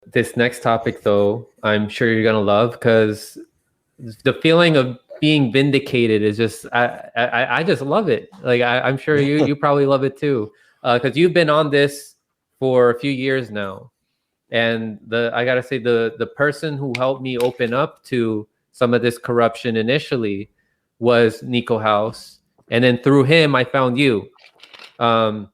This next topic, though, I'm sure you're gonna love because the feeling of being vindicated is just I just love it. Like I'm sure you probably love it too, because you've been on this for a few years now, and I gotta say the person who helped me open up to some of this corruption initially was Nico House, and then through him I found you. Um,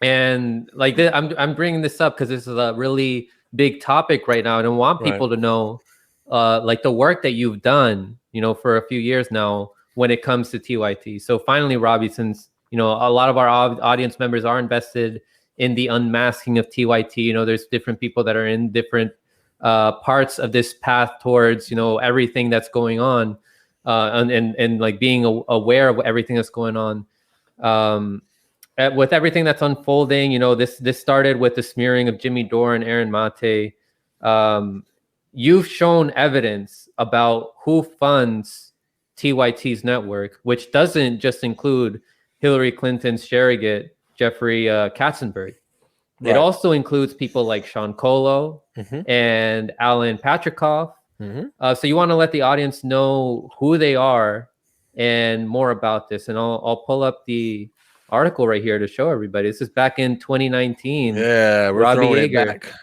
and like this, I'm bringing this up because this is a really big topic right now, and I want Right. people to know, like the work that you've done, for a few years now when it comes to TYT. So finally, Robbie, since a lot of our audience members are invested in the unmasking of TYT, there's different people that are in different parts of this path towards everything that's going on, and like being aware of everything that's going on. Um, with everything that's unfolding, this started with the smearing of Jimmy Dore and Aaron Mate. Um, you've shown evidence about who funds TYT's network, which doesn't just include Hillary Clinton's surrogate, Jeffrey Katzenberg. It Right. also includes people like Sean Colo Mm-hmm. and Alan Patrikoff. Mm-hmm. So you want to let the audience know who they are and more about this. And I'll pull up the article right here to show everybody. This is back in 2019. Yeah, we're Robbie throwing it Jaeger. back.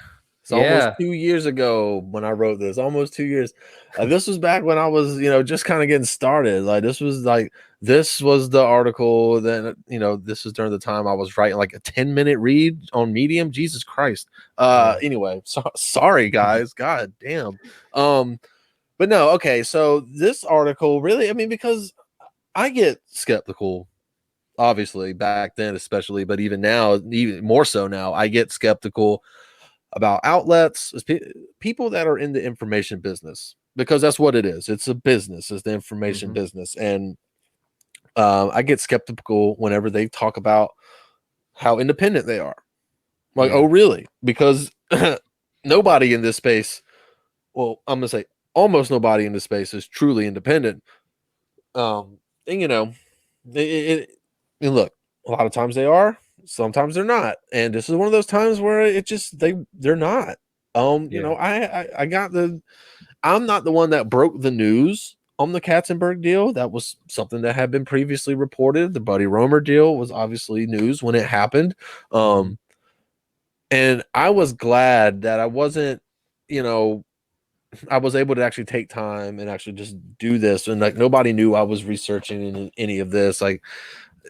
It's almost Yeah. 2 years ago when I wrote this. Almost 2 years. This was back when I was, just kind of getting started. This was the article. Then, this was during the time I was writing like a 10-minute read on Medium. Jesus Christ. Yeah. Anyway, sorry guys. God damn. But no, okay. So this article really, because I get skeptical, obviously back then especially, but even now, even more so now, I get skeptical about outlets, people that are in the information business, because that's what it is. It's a business. It's the information Mm-hmm. business. And I get skeptical whenever they talk about how independent they are. Like, Yeah. oh really? Because nobody in this space, well, I'm gonna say almost nobody in this space is truly independent. And and look, a lot of times they are, sometimes they're not, and this is one of those times where it just they're not. Yeah. I got I'm not the one that broke the news on the Katzenberg deal. That was something that had been previously reported. The Buddy Romer deal was obviously news when it happened. Mm-hmm. And I was glad that I wasn't, you know, I was able to actually take time and actually just do this. And like nobody knew I was researching any of this. Like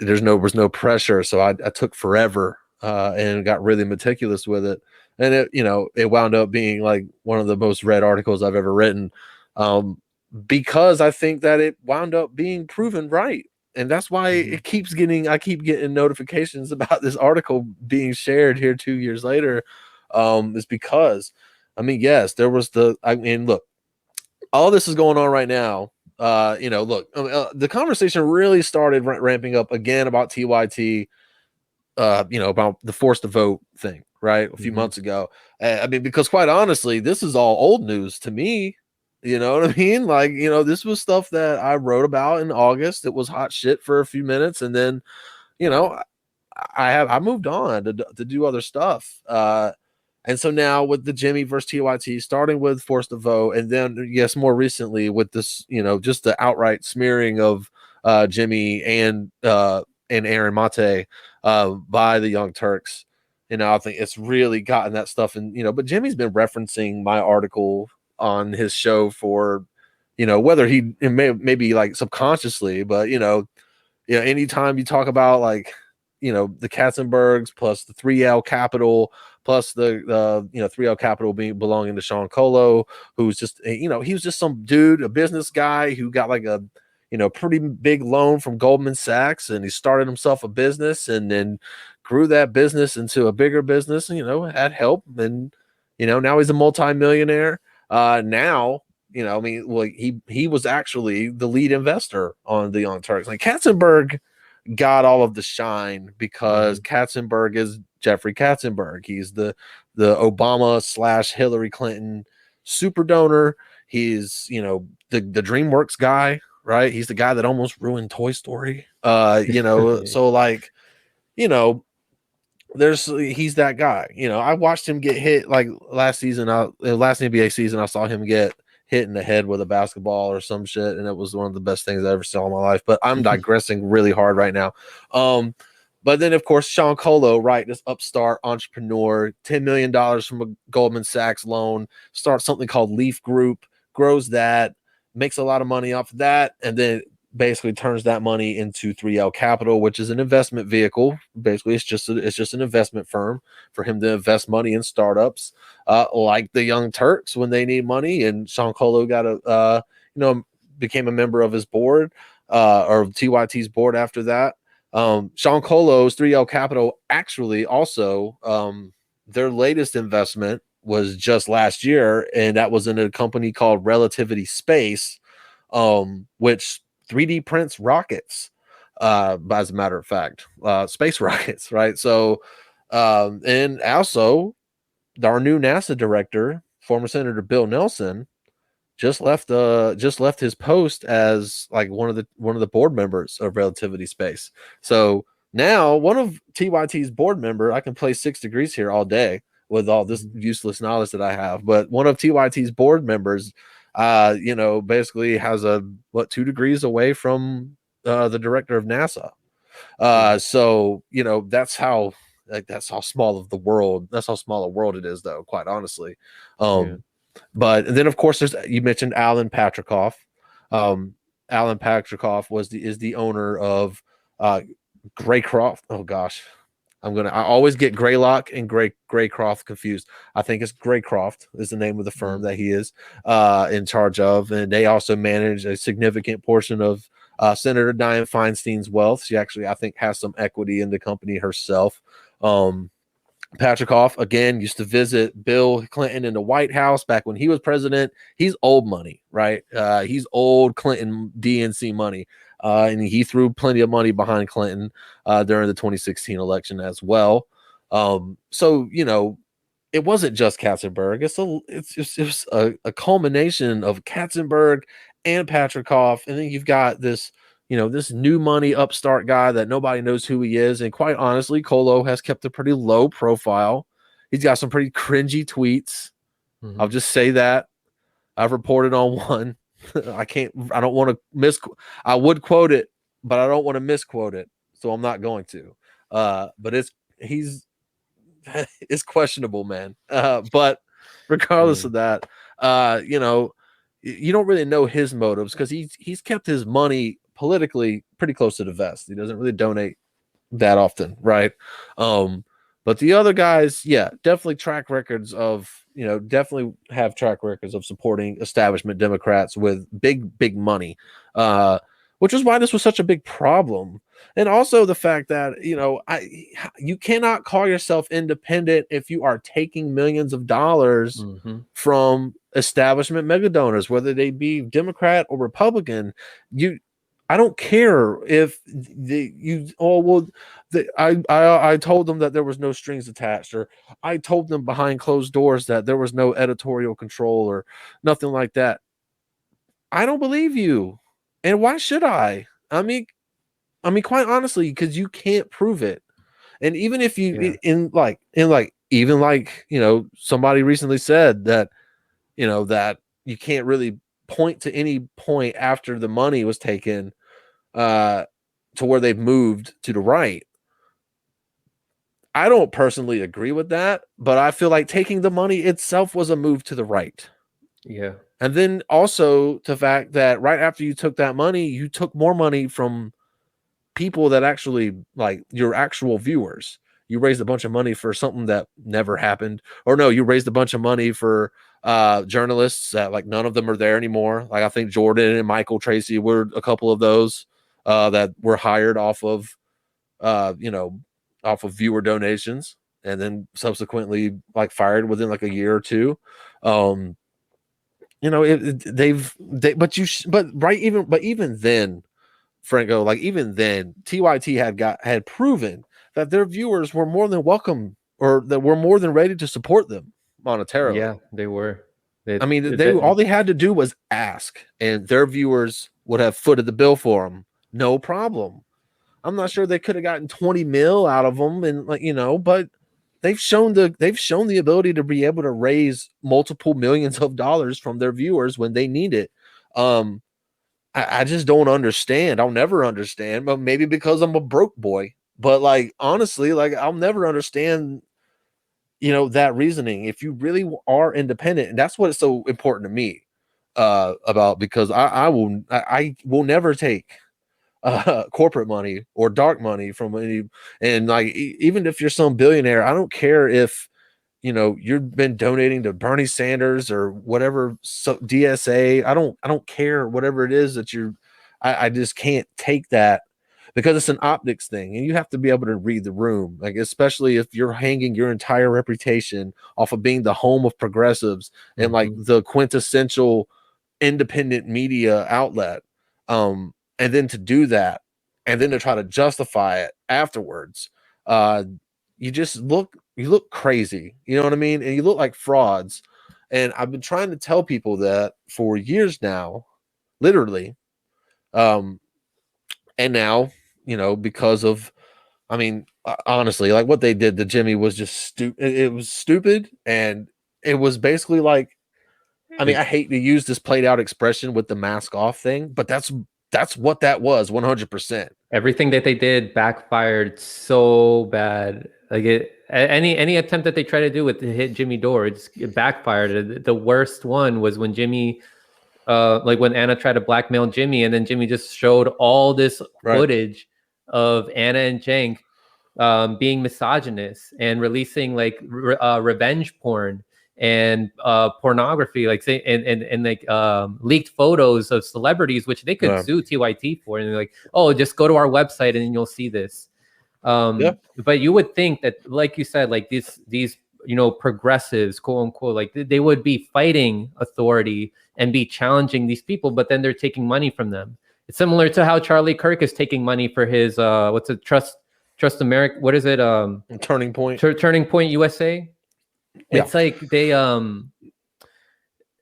was no pressure. So I took forever and got really meticulous with it. And it wound up being like one of the most read articles I've ever written. Because I think that it wound up being proven right. And that's why Mm-hmm. I keep getting notifications about this article being shared here 2 years later. Is because, yes, there was look, all this is going on right now. Look, the conversation really started ramping up again about TYT, about the forced to vote thing, right? A few Mm-hmm. months ago. Because quite honestly, this is all old news to me. You know what I mean? Like, this was stuff that I wrote about in August. It was hot shit for a few minutes. And then, you know, I moved on to do other stuff. And so now with the Jimmy versus TYT, starting with forced to vote, and then yes, more recently with this, just the outright smearing of Jimmy and Aaron Mate by the Young Turks. I think it's really gotten that stuff. And but Jimmy's been referencing my article on his show for, whether he maybe like subconsciously, but anytime you talk about like, the Katzenbergs plus the 3L Capital plus the 3L Capital belonging to Sean Colo, who's just he was just some dude, a business guy who got like a pretty big loan from Goldman Sachs, and he started himself a business and then grew that business into a bigger business, and had help, and now he's a multimillionaire. Now well, he was actually the lead investor on the Young Turks. Like Katzenberg got all of the shine because Mm-hmm. Katzenberg is Jeffrey Katzenberg. He's the Obama / Hillary Clinton super donor. He's the DreamWorks guy, right? He's the guy that almost ruined Toy Story. Yeah. So like, you know, he's that guy. You know, I watched him get hit like last NBA season. I saw him get hit in the head with a basketball or some shit, and it was one of the best things I ever saw in my life. But I'm digressing really hard right now. But then of course Sean Colo, right, this upstart entrepreneur, $10 million from a Goldman Sachs loan, starts something called Leaf Group, grows that, makes a lot of money off of that, and then basically turns that money into 3L Capital, which is an investment vehicle. Basically, it's just an investment firm for him to invest money in startups, like the Young Turks when they need money. And Sean Colo became a member of his board, or TYT's board after that. Sean Colo's 3L Capital actually also, their latest investment was just last year, and that was in a company called Relativity Space, which 3D prints rockets, as a matter of fact, space rockets, right? So, and also our new NASA director, former Senator Bill Nelson, just left his post as like one of the board members of Relativity Space. So now one of TYT's board member, I can play 6 degrees here all day with all this useless knowledge that I have, but one of TYT's board members, basically has 2 degrees away from the director of NASA. So that's how small of the world. That's how small a world it is, though. Quite honestly. But then of course you mentioned Alan Patrikoff. Alan Patrikoff is the owner of Graycroft. Oh gosh, I always get Greylock and Graycroft confused. I think it's Graycroft is the name of the firm that he is in charge of, and they also manage a significant portion of Senator Dianne Feinstein's wealth. She actually, I think, has some equity in the company herself. Patrikoff, again, used to visit Bill Clinton in the White House back when he was president. He's old money, right? He's old Clinton DNC money. And he threw plenty of money behind Clinton during the 2016 election as well. So, it wasn't just Katzenberg. It was a culmination of Katzenberg and Patrikoff. And then you've got this new money upstart guy that nobody knows who he is. And quite honestly, Colo has kept a pretty low profile. He's got some pretty cringy tweets. I'll just say that. I've reported on one. I don't want to I would quote it, but I don't want to misquote it. So I'm not going to. But it's questionable, man. But regardless of that, you don't really know his motives because he's kept his money politically pretty close to the vest. He doesn't really donate that often, right? But the other guys, definitely definitely have track records of supporting establishment Democrats with big money, which is why this was such a big problem. And also the fact that, you cannot call yourself independent if you are taking millions of dollars from establishment mega donors, whether they be Democrat or Republican. I don't care if I told them that there was no strings attached, or I told them behind closed doors that there was no editorial control or nothing like that. I don't believe you. And why should I? I mean, quite honestly, because you can't prove it. And even if you somebody recently said that, that you can't really point to any point after the money was taken to where they've moved to the right. I don't personally agree with that, but I feel like taking the money itself was a move to the right. Yeah. And then also the fact that right after you took that money, you took more money from people that actually like your actual viewers. You raised a bunch of money for something that never happened. Or no, you raised a bunch of money for journalists that like none of them are there anymore. Like I think Jordan and Michael Tracy were a couple of those that were hired off of viewer donations and then subsequently like fired within like a year or two. Even then, Franco, like even then, TYT had proven that their viewers were more than welcome, or that were more than ready to support them monetarily. Yeah, they were. All they had to do was ask, and their viewers would have footed the bill for them, no problem. I'm not sure they could have gotten 20 mil out of them, and like, but they've shown the ability to be able to raise multiple millions of dollars from their viewers when they need it. I just don't understand. I'll never understand, but maybe because I'm a broke boy. But like honestly, like I'll never understand, that reasoning. If you really are independent, and that's what is so important to me, about, because I will never take corporate money or dark money from any, and like even if you're some billionaire, I don't care if you've been donating to Bernie Sanders or whatever, DSA. I don't care whatever it is that I just can't take that, because it's an optics thing, and you have to be able to read the room, like especially if you're hanging your entire reputation off of being the home of progressives and like the quintessential independent media outlet. And then to do that, and then to try to justify it afterwards, uh you look crazy, you know what I mean, and you look like frauds. And I've been trying to tell people that for years now, literally. um and now, because of, I mean, honestly, like what they did to Jimmy was just stupid. It was stupid, and it was basically like, I mean, I hate to use this played out expression with the mask off thing, but that's what that was, 100%. Everything that they did backfired so bad. Like any attempt that they try to do with to hit Jimmy Dore, it backfired. The worst one was when Jimmy, like when Anna tried to blackmail Jimmy, and then Jimmy just showed all this footage of Anna and Cenk being misogynist and releasing like revenge porn and pornography, like say, and like leaked photos of celebrities, which they could sue TYT for, and they're like, oh, just go to our website and you'll see this. But you would think that, like you said, like these progressives, quote unquote, like they would be fighting authority and be challenging these people, but then they're taking money from them. It's similar to how Charlie Kirk is taking money for his what's it, Trust America, what is it, Turning Point, Turning Point USA. It's like they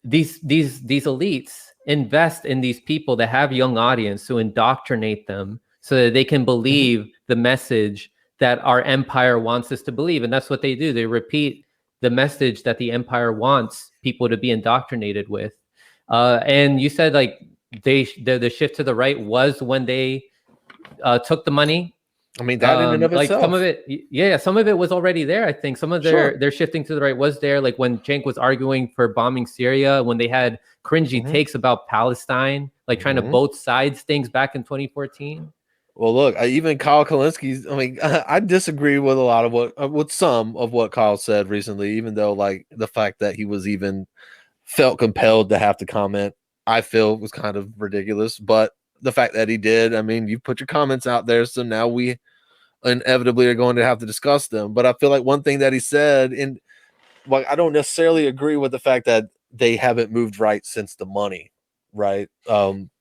these elites invest in these people that have young audience to indoctrinate them so that they can believe the message that our empire wants us to believe. And that's what they do. They repeat the message that the empire wants people to be indoctrinated with. And you said like the shift to the right was when they took the money. I mean, that in and of like itself. Some of it, yeah, some of it was already there. I think some of their shifting to the right was there. Like when Cenk was arguing for bombing Syria, when they had cringy takes about Palestine, like trying to both sides things back in 2014. Well, look, even Kyle Kalinski's. I mean, I disagree with a lot of with some of what Kyle said recently. Even though, like, the fact that he was even felt compelled to have to comment, I feel was kind of ridiculous. But the fact that he did, I mean, you put your comments out there, so now we inevitably are going to have to discuss them. But I feel like one thing that he said, and like, I don't necessarily agree with the fact that they haven't moved right since the money, right?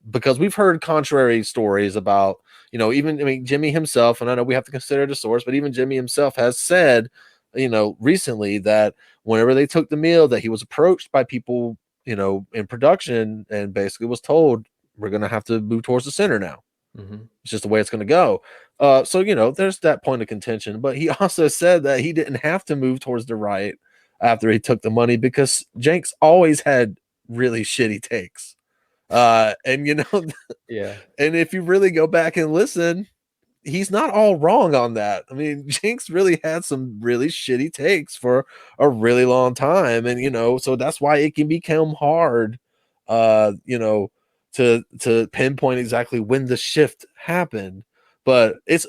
Because we've heard contrary stories about, even, I mean, Jimmy himself, and I know we have to consider the source, but even Jimmy himself has said, recently, that whenever they took the meal, that he was approached by people, in production, and basically was told, we're going to have to move towards the center now. It's just the way it's going to go. So, there's that point of contention. But he also said that he didn't have to move towards the right after he took the money, because Cenk's always had really shitty takes. And, yeah. And if you really go back and listen, he's not all wrong on that. I mean, Cenk's really had some really shitty takes for a really long time. And, so that's why it can become hard, to pinpoint exactly when the shift happened. But it's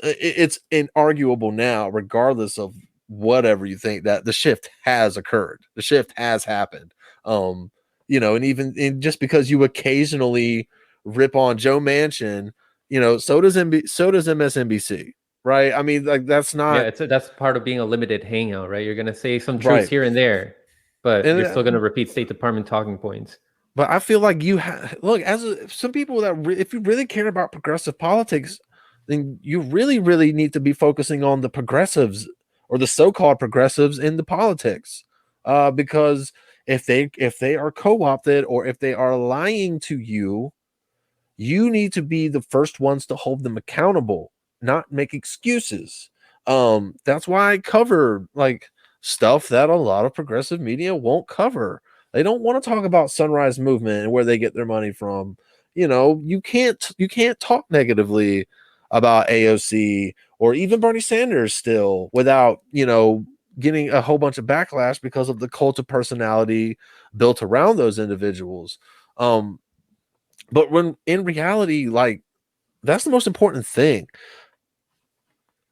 inarguable now, regardless of whatever you think, that the shift has occurred. The shift has happened. And even just because you occasionally rip on Joe Manchin, so does MSNBC, right? I mean, like, that's not. Yeah, that's part of being a limited hangout, right? You're gonna say some truths here and there, but you're still gonna repeat State Department talking points. But I feel like you look, some people that if you really care about progressive politics, then you really, really need to be focusing on the progressives, or the so-called progressives, in the politics, because if they are co-opted, or if they are lying to you, you need to be the first ones to hold them accountable. not make excuses. That's why I cover like stuff that a lot of progressive media won't cover. They don't want to talk about Sunrise Movement and where they get their money from. You know, you can't talk negatively about AOC or even Bernie Sanders still without, you know, getting a whole bunch of backlash because of the cult of personality built around those individuals. But when in reality, like, that's the most important thing.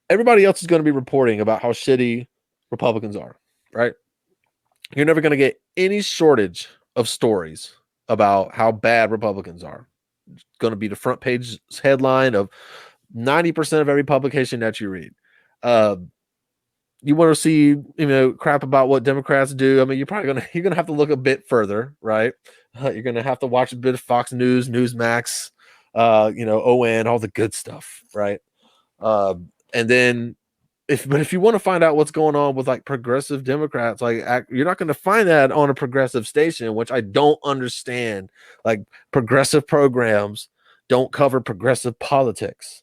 Everybody else is going to be reporting about how shitty Republicans are, right? You're never going to get any shortage of stories about how bad Republicans are. It's going to be the front page headline of 90% of every publication that you read. You want to see, you know, crap about what Democrats do. I mean, you're gonna have to look a bit further, right? You're gonna have to watch a bit of Fox News, Newsmax, you know, ON, all the good stuff, right? And then if you want to find out what's going on with like progressive Democrats, like you're not going to find that on a progressive station, which I don't understand. Like progressive programs don't cover progressive politics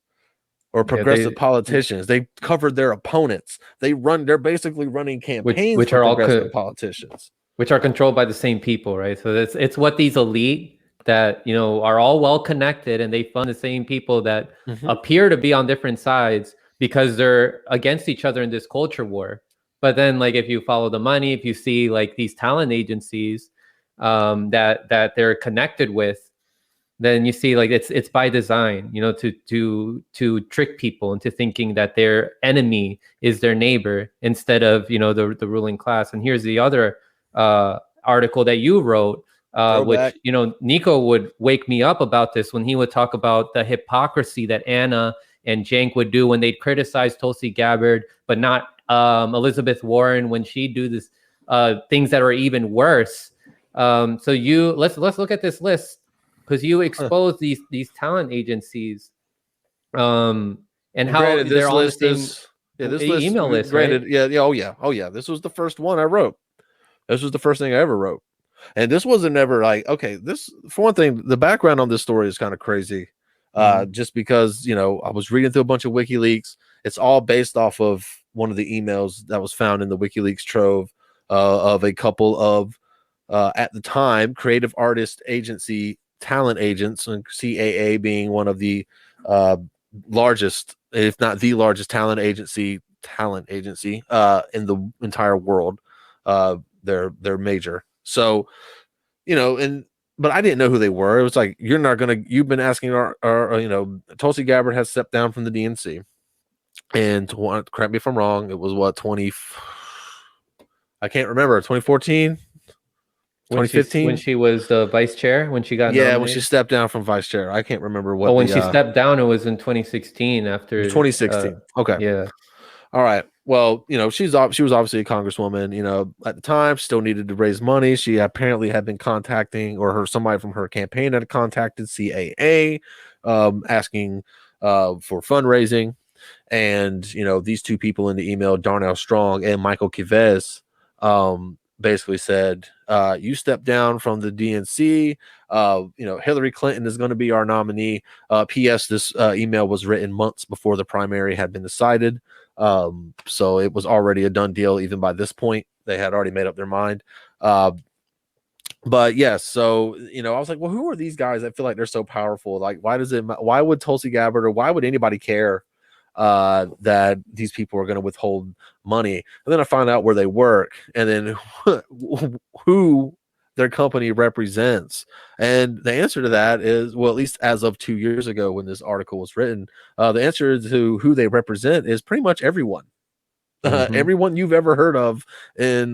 or progressive politicians. They covered their opponents. They're basically running campaigns which for are all progressive politicians, which are controlled by the same people, right? So it's what these elite that, you know, are all well connected, and they fund the same people that appear to be on different sides because they're against each other in this culture war. But then, like, if you follow the money, if you see like these talent agencies that they're connected with, then you see like it's by design, you know, to trick people into thinking that their enemy is their neighbor instead of, you know, the ruling class. And here's the other article that you wrote, which, you know, Nico would wake me up about this when he would talk about the hypocrisy that Anna and Cenk would do when they'd criticize Tulsi Gabbard, but not Elizabeth Warren when she'd do this things that are even worse. So let's look at this list, because you expose these talent agencies, and how they're on the same email list, granted, right? oh yeah. This was the first one I wrote. This was the first thing I ever wrote, and this wasn't never like, okay. This, for one thing, the background on this story is kind of crazy, just because, you know, I was reading through a bunch of WikiLeaks. It's all based off of one of the emails that was found in the WikiLeaks trove of a couple of at the time creative artist agency talent agents, and CAA being one of the largest, if not the largest talent agency in the entire world. They're major. So, you know, but I didn't know who they were. It was like, you've been asking our you know, Tulsi Gabbard has stepped down from the DNC, and correct me if I'm wrong, it was what, I can't remember, 2014, 2015, when she was the vice chair, when she got nominated? when she stepped down from vice chair. I can't remember what. When she stepped down, it was in 2016 after 2016. Okay. Yeah. All right. Well, you know, she was obviously a congresswoman, you know, at the time, still needed to raise money. She apparently had been contacting, or somebody from her campaign had contacted CAA, asking for fundraising. And, you know, these two people in the email, Darnell Strong and Michael Kives, basically said, you step down from the DNC. You know, Hillary Clinton is going to be our nominee. P.S. This email was written months before the primary had been decided. So it was already a done deal. Even by this point, they had already made up their mind. But yes, so, you know, I was like, well, who are these guys? I feel like they're so powerful. Like, why would Tulsi Gabbard, or why would anybody care that these people are going to withhold money? And then I found out where they work, and then who their company represents. And the answer to that is, well, at least as of 2 years ago when this article was written, the answer to who they represent is pretty much everyone. Everyone you've ever heard of in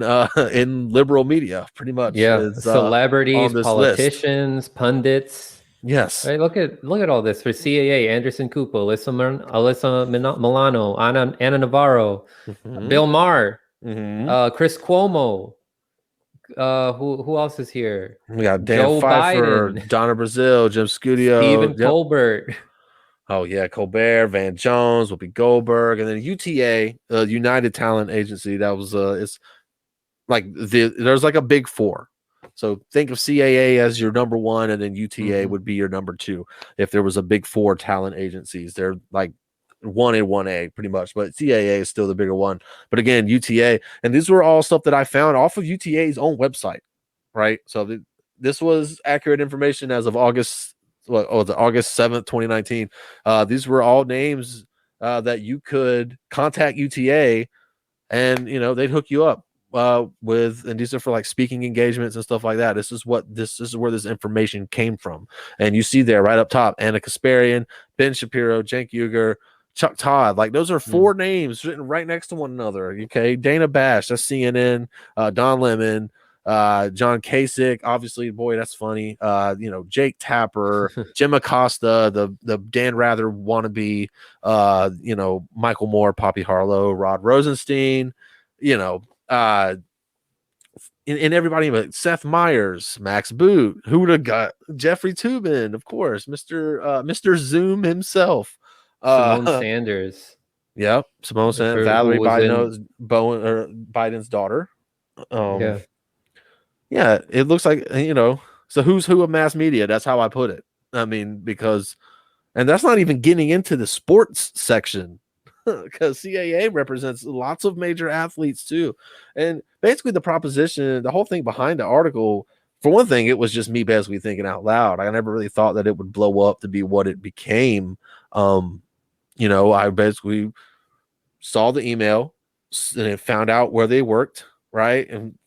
liberal media, pretty much. Is, celebrities, politicians, list. Pundits. Yes. Right. Look at all this for CAA: Anderson Cooper, Alyssa Milano, Anna Navarro, Bill Maher, Chris Cuomo. Who else is here? We got Dan Joe Pfeiffer, Biden, Donna Brazile, Jim Scudio, Stephen Colbert. Oh yeah, Colbert, Van Jones, Whoopi Goldberg, and then UTA, United Talent Agency. That was it's like there's like a big four. So think of CAA as your number one, and then UTA would be your number two. If there was a big four talent agencies, they're like 1A, 1A pretty much, but CAA is still the bigger one. But again, UTA, and these were all stuff that I found off of UTA's own website, right? So this was accurate information as of August, the August 7th, 2019. These were all names that you could contact UTA, and they'd hook you up with, and these are for like speaking engagements and stuff like that. This is where this information came from. And you see there right up top, Anna Kasparian, Ben Shapiro, Cenk Uygur, Chuck Todd. Like, those are four names written right next to one another. Okay, Dana Bash, that's CNN. Don Lemon, John Kasich, obviously, boy, that's funny. Jake Tapper, Jim Acosta, the Dan Rather wannabe, Michael Moore, Poppy Harlow, Rod Rosenstein, and everybody, but Seth Meyers, Max Boot, who would have got Jeffrey Toobin, of course, Mr. Zoom himself, Simone Sanders. Yep, Simone Sanders, Valerie Biden's daughter. Yeah, it looks like, so who's who of mass media? That's how I put it. I mean, because, and that's not even getting into the sports section, because CAA represents lots of major athletes too. And basically the proposition, the whole thing behind the article, for one thing, it was just me basically thinking out loud. I never really thought that it would blow up to be what it became. I basically saw the email and found out where they worked, right? And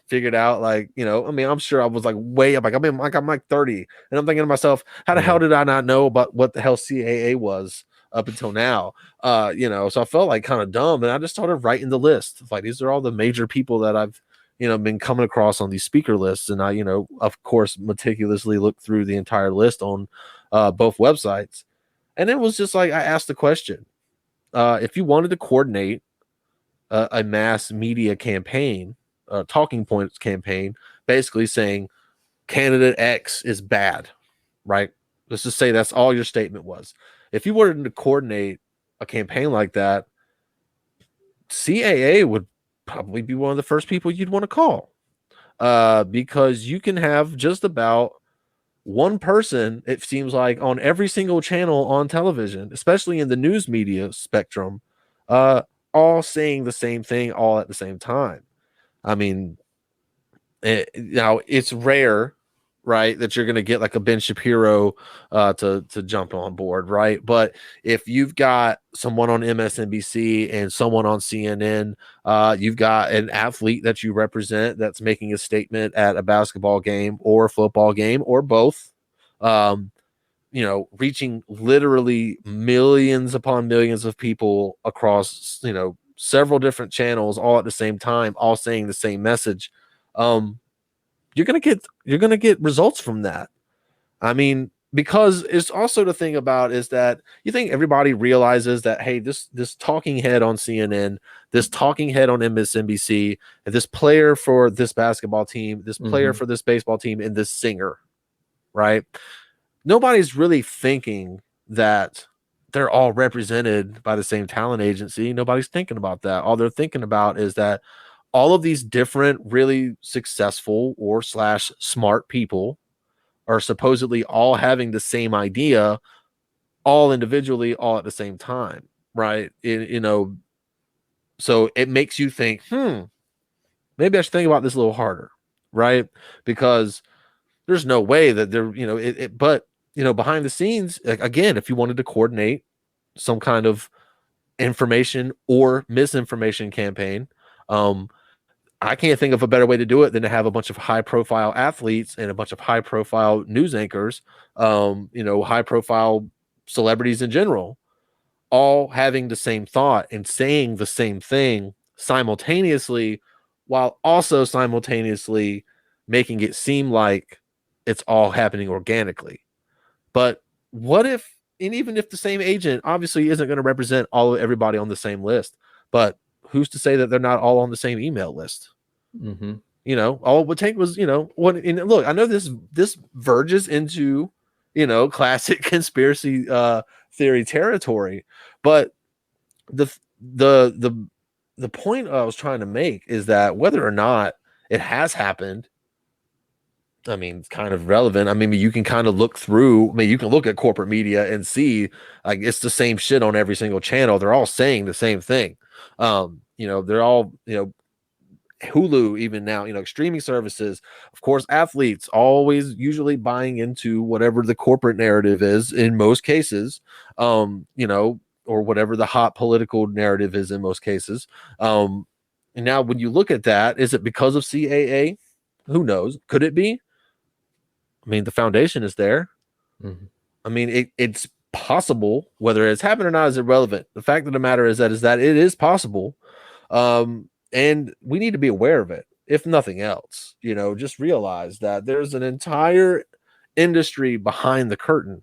figured out, like, I'm sure I was like way up, like I'm like 30, and I'm thinking to myself, how the hell did I not know about what the hell CAA was up until now? So I felt like kind of dumb, and I just started writing the list. Like, these are all the major people that I've been coming across on these speaker lists, and I of course meticulously looked through the entire list on both websites. And it was just like, I asked the question, if you wanted to coordinate a mass media campaign, talking points campaign, basically saying candidate X is bad, right? Let's just say that's all your statement was. If you wanted to coordinate a campaign like that, CAA would probably be one of the first people you'd want to call, because you can have just about one person, it seems like, on every single channel on television, especially in the news media spectrum, all saying the same thing all at the same time. I mean, now it's rare, right, that you're going to get like a Ben Shapiro to jump on board, right? But if you've got someone on MSNBC and someone on CNN, you've got an athlete that you represent that's making a statement at a basketball game or a football game or both, reaching literally millions upon millions of people across, several different channels all at the same time, all saying the same message. You're gonna get results from that. I mean, because it's also the thing about is that you think everybody realizes that, hey, this talking head on CNN, this talking head on MSNBC, and this player for this basketball team, this player for this baseball team, and this singer, right? Nobody's really thinking that they're all represented by the same talent agency. Nobody's thinking about that. All they're thinking about is that all of these different, really successful or / smart people are supposedly all having the same idea, all individually, all at the same time, right? So it makes you think, maybe I should think about this a little harder, right? Because there's no way that they're, but behind the scenes, again, if you wanted to coordinate some kind of information or misinformation campaign, I can't think of a better way to do it than to have a bunch of high profile athletes and a bunch of high profile news anchors, high profile celebrities in general, all having the same thought and saying the same thing simultaneously, while also simultaneously making it seem like it's all happening organically. But what if, and even if the same agent obviously isn't going to represent everybody on the same list, but who's to say that they're not all on the same email list? All it would take was, and look, I know this verges into, classic conspiracy theory territory, but the point I was trying to make is that whether or not it has happened, I mean, it's kind of relevant. I mean, you can kind of look through. I mean, you can look at corporate media and see like it's the same shit on every single channel. They're all saying the same thing. They're all Hulu even now, streaming services, of course, athletes always usually buying into whatever the corporate narrative is in most cases, or whatever the hot political narrative is in most cases. And now when you look at that, is it because of CAA? Who knows? Could it be? I mean, the foundation is there. Mm-hmm. I mean, it's possible. Whether it's happened or not is irrelevant. The fact of the matter is that it is possible. And we need to be aware of it, if nothing else. Just realize that there's an entire industry behind the curtain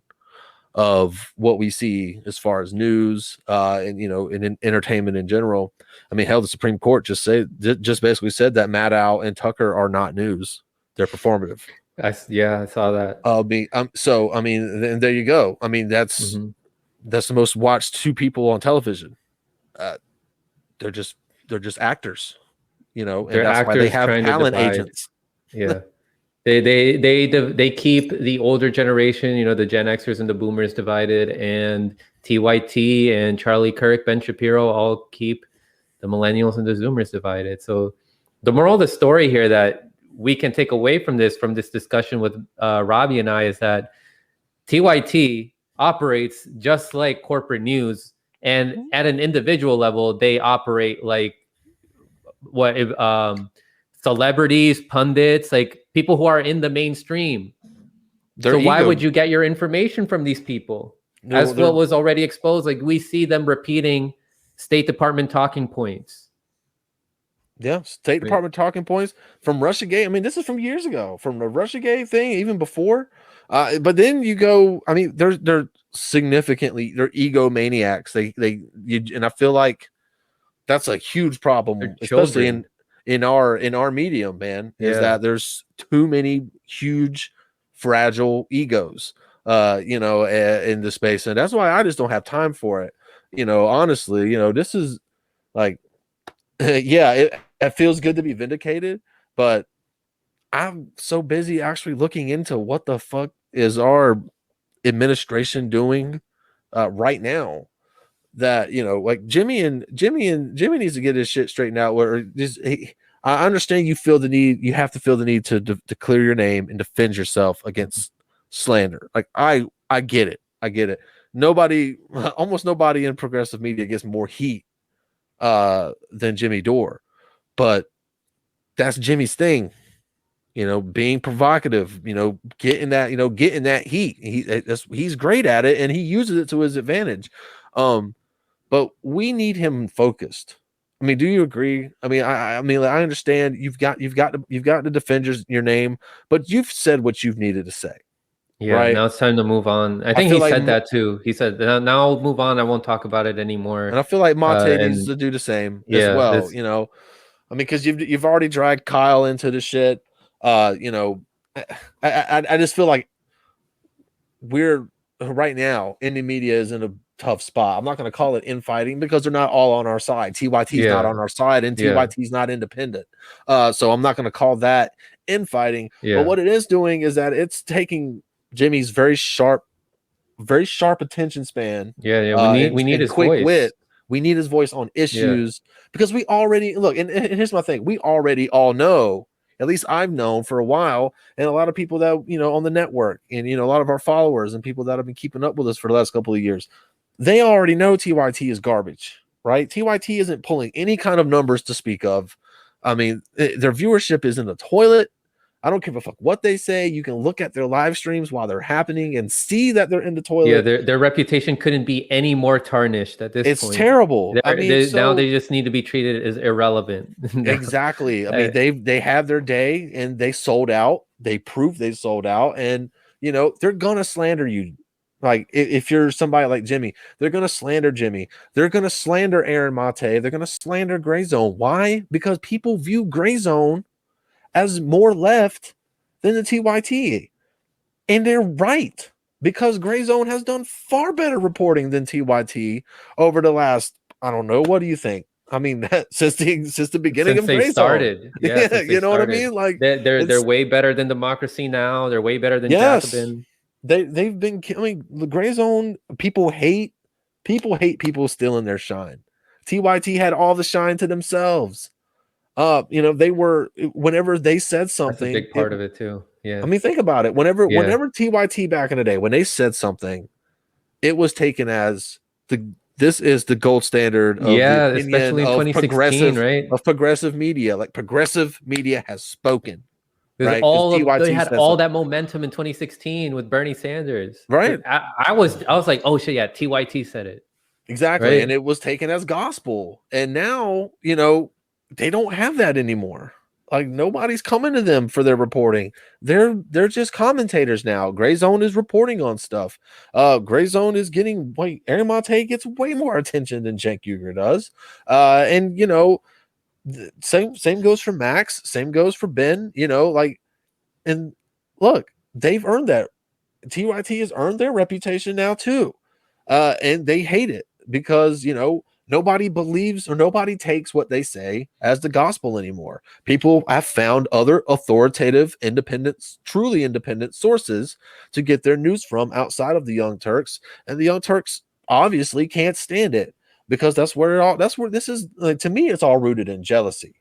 of what we see as far as news, and in entertainment in general. I mean, hell, the Supreme Court just basically said that Maddow and Tucker are not news; they're performative. I saw that. And there you go. I mean, that's the most watched two people on television. They're just actors, and They're that's why they actors have trying to talent divide. agents. Yeah. They keep the older generation, the Gen Xers and the Boomers divided, and TYT and Charlie Kirk, Ben Shapiro all keep the Millennials and the Zoomers divided. So the moral of the story here that we can take away from this discussion with Robbie and I is that TYT operates just like corporate news, and at an individual level, they operate like celebrities, pundits, like people who are in the mainstream. So why would you get your information from these people? As what was already exposed, like we see them repeating State Department talking points. Yeah, State Department talking points from Russiagate. I mean, this is from years ago, from the Russiagate thing, even before. But then you go. I mean, they're egomaniacs. And I feel like that's a huge problem, especially in our medium, man. Is that there's too many huge, fragile egos, in the space, and that's why I just don't have time for it. Honestly, this is like. It feels good to be vindicated, but I'm so busy actually looking into what the fuck is our administration doing right now that like Jimmy needs to get his shit straightened out. I understand you have to feel the need to clear your name and defend yourself against slander. Like I get it. Almost nobody in progressive media gets more heat than Jimmy Dore, but that's Jimmy's thing, being provocative, getting that heat. He's great at it and he uses it to his advantage. But we need him focused. I mean, do you agree? I mean, I understand you've got to defend your name, but you've said what you've needed to say. Yeah, right? Now it's time to move on. I think he said that too. He said, now I'll move on. I won't talk about it ananymore. And I feel like Mate needs to do the same as well. I mean, because you've already dragged Kyle into the shit. I just feel like we're right now, indie media is in a tough spot. I'm not going to call it infighting because they're not all on our side. TYT is not on our side, and TYT is not independent. So I'm not going to call that infighting. But what it is doing is that it's taking Jimmy's very sharp attention span. We need his quick voice. Wit. We need his voice on issues because we already look. And here's my thing: we already all know. At least I've known for a while, and a lot of people that on the network, and a lot of our followers and people that have been keeping up with us for the last couple of years, they already know TYT is garbage, right? TYT isn't pulling any kind of numbers to speak of. I mean, their viewership is in the toilet. I don't give a fuck what they say. You can look at their live streams while they're happening and see that they're in the toilet. Yeah, their reputation couldn't be any more tarnished at this point. It's terrible. Now they just need to be treated as irrelevant. Exactly. I mean, they have their day and they sold out. They proved they sold out, and they're gonna slander you. Like if you're somebody like Jimmy, they're gonna slander Jimmy. They're gonna slander Aaron Mate. They're gonna slander Gray Zone. Why? Because people view Gray Zone as more left than the TYT. And they're right, because Gray Zone has done far better reporting than TYT over the last, I don't know, what do you think? I mean, since the beginning Since of they Gray Zone. started. Yeah, Yeah, since they you know what I started. mean? Like They're it's way better than Democracy Now. They're way better than yes. Jacobin. They've been killing the Gray Zone. People hate people stealing their shine. TYT had all the shine to themselves. They were whenever they said That's a something, big part of it too. Yeah. I mean, think about it. Yeah. Whenever TYT back in the day, when they said something, it was taken as this is the gold standard of the Yeah, opinion especially in 2016, right? of progressive media. Like progressive media has spoken, Because right? Because they TYT had said all something, that momentum in 2016 with Bernie Sanders. right? I was like, oh shit, yeah, TYT said it, Exactly. And right? it was taken as gospel. And now, they don't have that anymore. Like nobody's coming to them for their reporting. They're just commentators now. Gray Zone is reporting on stuff. Gray Zone is getting Aaron Monte gets way more attention than Cenk Uygur does. And same goes for Max, same goes for Ben, and look, they've earned that. TYT has earned their reputation now too. And they hate it because, nobody believes or nobody takes what they say as the gospel anymore. People have found other authoritative, independent, truly independent sources to get their news from outside of the Young Turks. And the Young Turks obviously can't stand it because that's where this is, to me, it's all rooted in jealousy.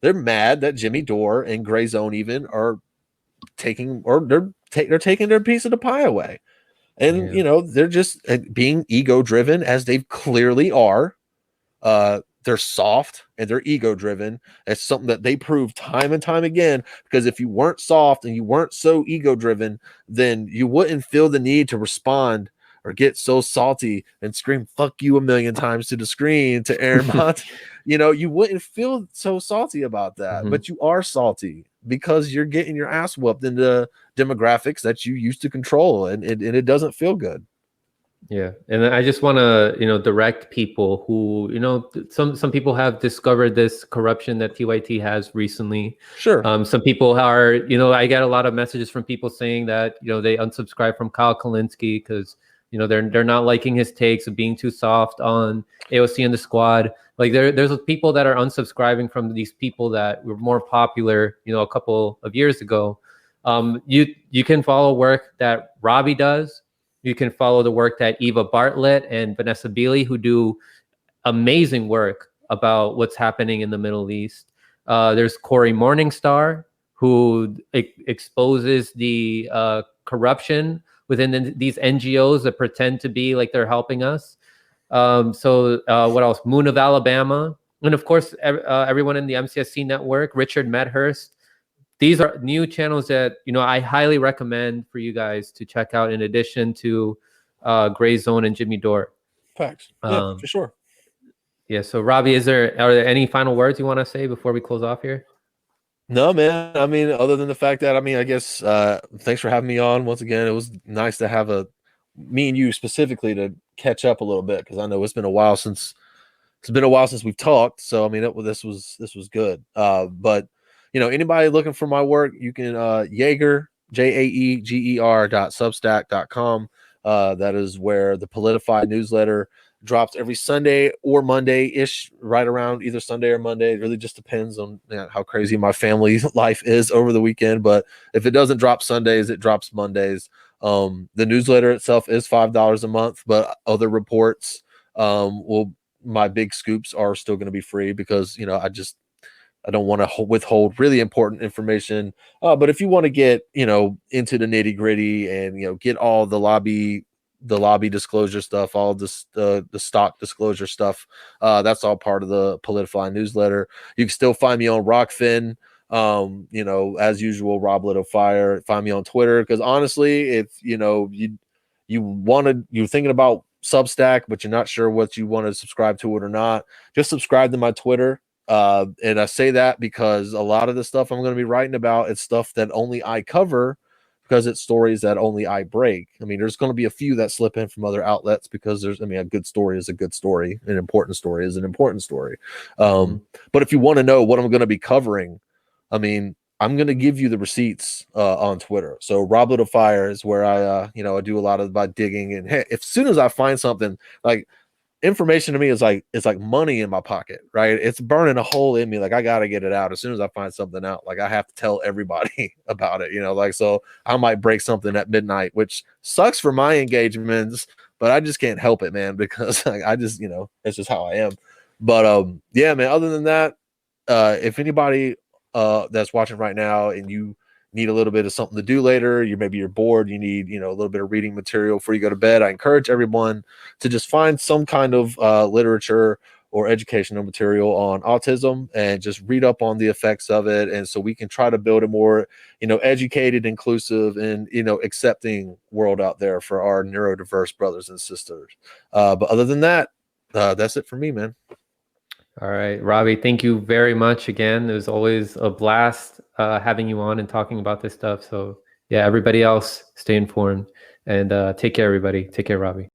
They're mad that Jimmy Dore and Gray Zone even are they're taking their piece of the pie away. And Yeah. they're just being ego driven as they clearly are. They're soft and they're ego driven. It's something that they prove time and time again, because if you weren't soft and you weren't so ego driven, then you wouldn't feel the need to respond or get so salty and scream fuck you a million times to the screen to Aaron Mont. You wouldn't feel so salty about that, Mhm. but you are salty because you're getting your ass whooped in the demographics that you used to control, and it doesn't feel good. Yeah, and I just want to, direct people who, some people have discovered this corruption that TYT has recently. Sure. Some people are, I get a lot of messages from people saying that, they unsubscribe from Kyle Kalinske because, they're not liking his takes of being too soft on AOC and the squad. Like there's people that are unsubscribing from these people that were more popular, a couple of years ago. You can follow work that Robbie does. You can follow the work that Eva Bartlett and Vanessa Beeley, who do amazing work about what's happening in the Middle East. There's Corey Morningstar, who exposes the corruption within these NGOs that pretend to be like they're helping us. What else? Moon of Alabama. And of course, everyone in the MCSC network, Richard Medhurst. These are new channels that I highly recommend for you guys to check out, in addition to Gray Zone and Jimmy Dore. Facts. Yeah, for sure. Yeah. So Robbie, are there any final words you want to say before we close off here? No, man. I mean, other than the fact that, I guess, thanks for having me on once again. It was nice to have me and you specifically to catch up a little bit, because I know it's been a while since we've talked. So, this was good. But anybody looking for my work, you can, Jaeger, JAEGER.substack.com. That is where the Politify newsletter drops every Sunday or Monday-ish, right around either Sunday or Monday. It really just depends on how crazy my family life is over the weekend. But if it doesn't drop Sundays, it drops Mondays. The newsletter itself is $5 a month, but other reports, my big scoops are still going to be free, because I don't want to withhold really important information. But if you want to get into the nitty gritty and get all the lobby disclosure stuff, all this the stock disclosure stuff, that's all part of the Politify newsletter. You can still find me on Rockfin. As usual, Rob Little Fire. Find me on Twitter, because honestly, if you're thinking about Substack, but you're not sure what you want to subscribe to it or not, just subscribe to my Twitter. And I say that because a lot of the stuff I'm going to be writing about, it's stuff that only I cover, because it's stories that only I break. There's going to be a few that slip in from other outlets, because a good story is a good story. An important story is an important story. But if you want to know what I'm going to be covering, I'm going to give you the receipts on Twitter. So Rob Little Fire is where I do a lot of my digging. And hey, as soon as I find something, like information to me is like, it's like money in my pocket, right? It's burning a hole in me. Like I got to get it out as soon as I find something out. Like I have to tell everybody about it, you know, like, so I might break something at midnight, which sucks for my engagements, but I just can't help it, man, because like, I just, you know, it's just how I am. But yeah, man, other than that, if anybody that's watching right now and you need a little bit of something to do later, maybe you're bored, you need, you know, a little bit of reading material before you go to bed, I encourage everyone to just find some kind of literature or educational material on autism and just read up on the effects of it, and so we can try to build a more, you know, educated, inclusive, and, you know, accepting world out there for our neurodiverse brothers and sisters. But other than that, that's it for me, man. All right, Robbie, thank you very much again. It was always a blast having you on and talking about this stuff. So yeah, everybody else, stay informed and take care, everybody. Take care, Robbie.